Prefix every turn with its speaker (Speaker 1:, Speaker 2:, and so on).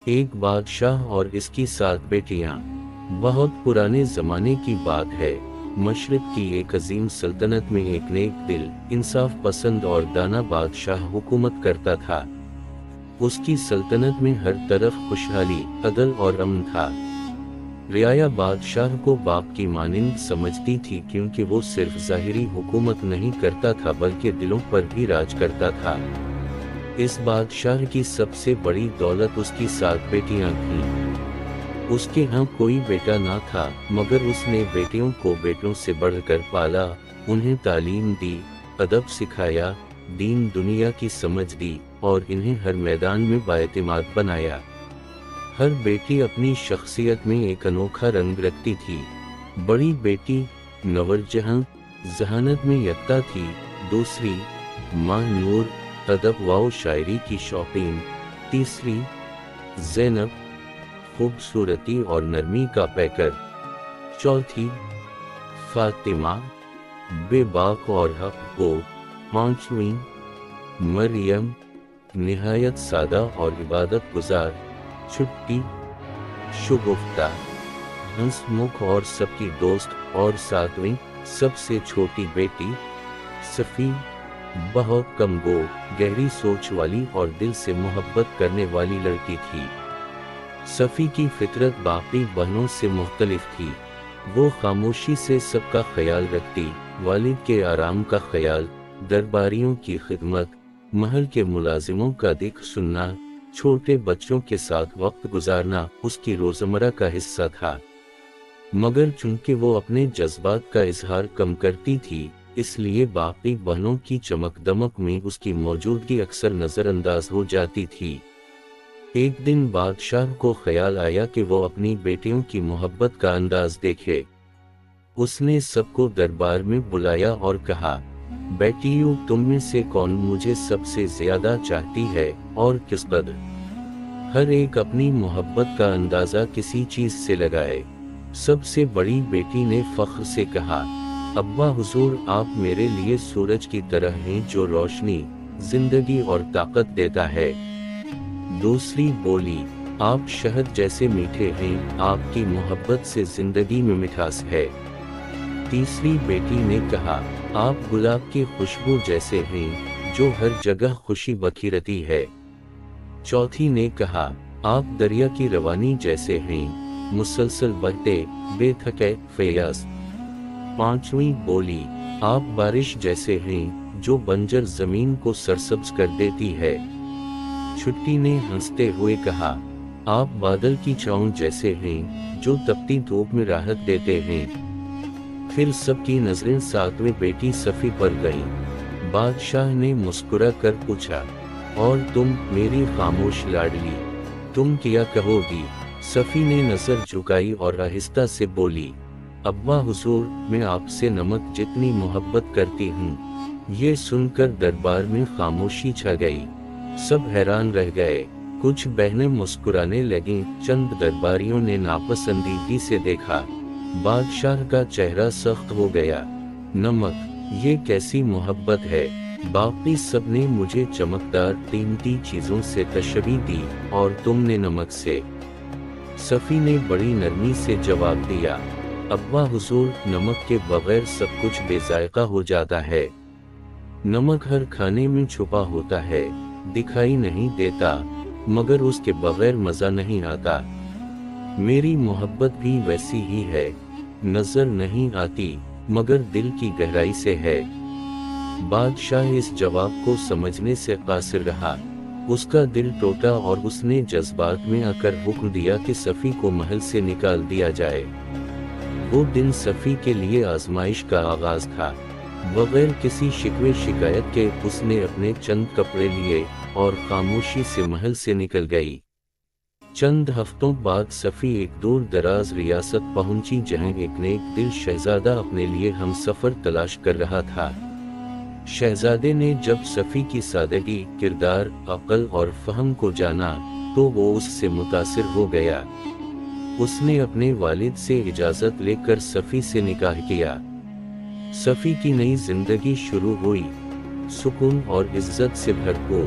Speaker 1: ایک بادشاہ اور اس کی 7 بیٹیاں۔ بہت پرانے زمانے کی بات ہے۔ مشرق کی ایک عظیم سلطنت میں ایک نیک دل، انصاف پسند اور دانا بادشاہ حکومت کرتا تھا۔ اس کی سلطنت میں ہر طرف خوشحالی، عدل اور امن تھا۔ رعایا بادشاہ کو باپ کی مانند سمجھتی تھی، کیونکہ وہ صرف ظاہری حکومت نہیں کرتا تھا بلکہ دلوں پر بھی راج کرتا تھا۔ اس بادشاہ کی سب سے بڑی دولت اس کی 7 بیٹیاں تھیں۔ اس کے ہاں کوئی بیٹا نہ تھا، مگر اس نے بیٹیوں کو بیٹوں سے بڑھ کر پالا، انہیں تعلیم دی، ادب سکھایا، دین دنیا کی سمجھ دی، اور انہیں ہر میدان میں بااعتماد بنایا۔ ہر بیٹی اپنی شخصیت میں ایک انوکھا رنگ رکھتی تھی۔ بڑی بیٹی نور جہاں ذہانت میں یکتا تھی، دوسری ماں نور ادب و شاعری کی شوقین، تیسری زینب خوبصورتی اور نرمی کا پیکر، چوتھی فاطمہ بے باک اور حق گو، پانچویں مریم نہایت سادہ اور عبادت گزار، چھٹی شگفتہ ہنس مکھ اور سب کی دوست، اور 7ویں سب سے چھوٹی بیٹی صفی بہت کم گو، گہری سوچ والی اور دل سے محبت کرنے والی لڑکی تھی۔ صفی کی فطرت باقی بہنوں سے مختلف تھی۔ وہ خاموشی سے سب کا خیال رکھتی، والد کے آرام کا خیال، درباریوں کی خدمت، محل کے ملازموں کا دکھ سننا، چھوٹے بچوں کے ساتھ وقت گزارنا اس کی روزمرہ کا حصہ تھا۔ مگر چونکہ وہ اپنے جذبات کا اظہار کم کرتی تھی، اس لیے باقی بہنوں کی چمک دمک میں اس کی موجودگی اکثر نظر انداز ہو جاتی تھی۔ ایک دن بادشاہ کو خیال آیا کہ وہ اپنی بیٹیوں کی محبت کا انداز دیکھے۔ اس نے سب کو دربار میں بلایا اور کہا، بیٹیوں، تم میں سے کون مجھے سب سے زیادہ چاہتی ہے اور کس قدر؟ ہر ایک اپنی محبت کا اندازہ کسی چیز سے لگائے۔ سب سے بڑی بیٹی نے فخر سے کہا، ابا حضور، آپ میرے لیے سورج کی طرح ہیں جو روشنی، زندگی اور طاقت دیتا ہے۔ دوسری بولی، آپ شہد جیسے میٹھے ہیں، آپ کی محبت سے زندگی میں مٹھاس ہے۔ تیسری بیٹی نے کہا، آپ گلاب کی خوشبو جیسے ہیں جو ہر جگہ خوشی بکھیرتی ہے۔ چوتھی نے کہا، آپ دریا کی روانی جیسے ہیں، مسلسل بہتے، بے تھکے فیاض۔ پانچویں بولی، آپ بارش جیسے ہیں جو بنجر زمین کو سرسبز کر دیتی ہے۔ چھٹی نے ہنستے ہوئے کہا، آپ بادل کی چھاؤں جیسے ہیں جو تپتی دھوپ میں راحت دیتے ہیں۔ پھر سب کی نظریں 7ویں بیٹی صفی پر گئیں۔ بادشاہ نے مسکرا کر پوچھا، اور تم میری خاموش لاڈلی، تم کیا کہو گی؟ صفی نے نظر جھکائی اور آہستہ سے بولی، ابا حضور، میں آپ سے نمک جتنی محبت کرتی ہوں۔ یہ سن کر دربار میں خاموشی چھا گئی۔ سب حیران رہ گئے۔ کچھ بہنیں مسکرانے لگیں، چند درباریوں نے ناپسندیدگی سے دیکھا۔ بادشاہ کا چہرہ سخت ہو گیا۔ نمک، یہ کیسی محبت ہے؟ باقی سب نے مجھے چمکدار قیمتی چیزوں سے تشبیہ دی، اور تم نے نمک سے؟ صفی نے بڑی نرمی سے جواب دیا، ابا حضور، نمک کے بغیر سب کچھ بے ذائقہ ہو جاتا ہے۔ نمک ہر کھانے میں چھپا ہوتا ہے، دکھائی نہیں دیتا، مگر اس کے بغیر مزہ نہیں آتا۔ میری محبت بھی ویسی ہی ہے، نظر نہیں آتی، مگر دل کی گہرائی سے ہے۔ بادشاہ اس جواب کو سمجھنے سے قاصر رہا۔ اس کا دل ٹوٹا اور اس نے جذبات میں آ کر حکم دیا کہ صفی کو محل سے نکال دیا جائے۔ وہ دن صفی کے لیے آزمائش کا آغاز تھا۔ بغیر کسی شکوے شکایت کے اس نے اپنے چند کپڑے لیے اور خاموشی سے محل سے نکل گئی۔ چند ہفتوں بعد صفی ایک دور دراز ریاست پہنچی جہاں ایک نیک دل شہزادہ اپنے لیے ہم سفر تلاش کر رہا تھا۔ شہزادے نے جب صفی کی سادگی، کردار، عقل اور فہم کو جانا تو وہ اس سے متاثر ہو گیا۔ اس نے اپنے والد سے اجازت لے کر صفی سے نکاح کیا۔ صفی کی نئی زندگی شروع ہوئی، سکون اور عزت سے بھرپور۔